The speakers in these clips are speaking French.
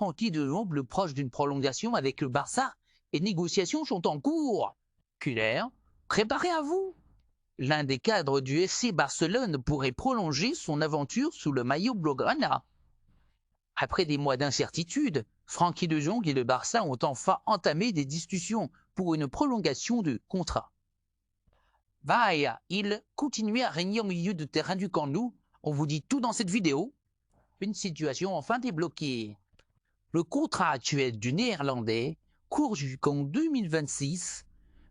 Frenkie de Jong plus proche d'une prolongation avec le Barça et négociations sont en cours. Kühler, préparez-vous. L'un des cadres du FC Barcelone pourrait prolonger son aventure sous le maillot blaugrana. Après des mois d'incertitude, Frenkie de Jong et le Barça ont enfin entamé des discussions pour une prolongation de contrat. Va-il continuer à régner au milieu de terrain du Camp Nou? On vous dit tout dans cette vidéo. Une situation enfin débloquée. Le contrat actuel du Néerlandais court jusqu'en 2026,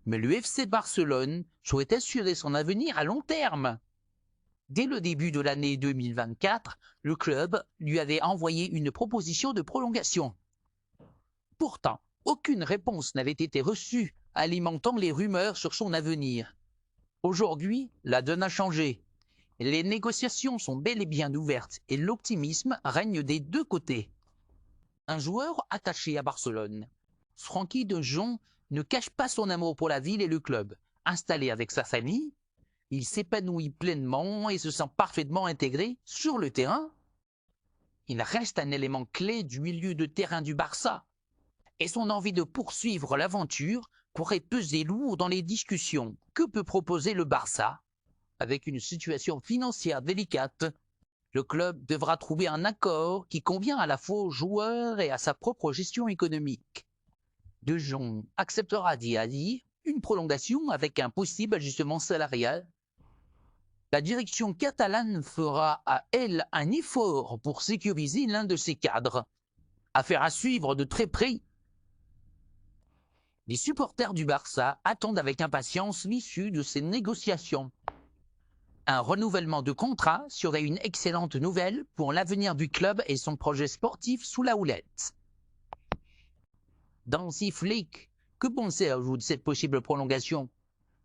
mais le FC Barcelone souhaite assurer son avenir à long terme. Dès le début de l'année 2024, le club lui avait envoyé une proposition de prolongation. Pourtant, aucune réponse n'avait été reçue, alimentant les rumeurs sur son avenir. Aujourd'hui, la donne a changé. Les négociations sont bel et bien ouvertes et l'optimisme règne des deux côtés. Un joueur attaché à Barcelone, Frenkie de Jong ne cache pas son amour pour la ville et le club. Installé avec sa famille, il s'épanouit pleinement et se sent parfaitement intégré sur le terrain. Il reste un élément clé du milieu de terrain du Barça et son envie de poursuivre l'aventure pourrait peser lourd dans les discussions. Que peut proposer le Barça? Avec une situation financière délicate, le club devra trouver un accord qui convient à la fois aux joueurs et à sa propre gestion économique. De Jong acceptera d'y aller une prolongation avec un possible ajustement salarial. La direction catalane fera à elle un effort pour sécuriser l'un de ses cadres. Affaire à suivre de très près. Les supporters du Barça attendent avec impatience l'issue de ces négociations. Un renouvellement de contrat serait une excellente nouvelle pour l'avenir du club et son projet sportif sous la houlette. Dancy Flick, que pensez-vous de cette possible prolongation?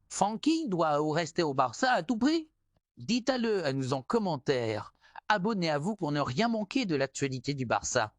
Frenkie doit rester au Barça à tout prix? Dites-le à nous en commentaire. Abonnez-vous pour ne rien manquer de l'actualité du Barça.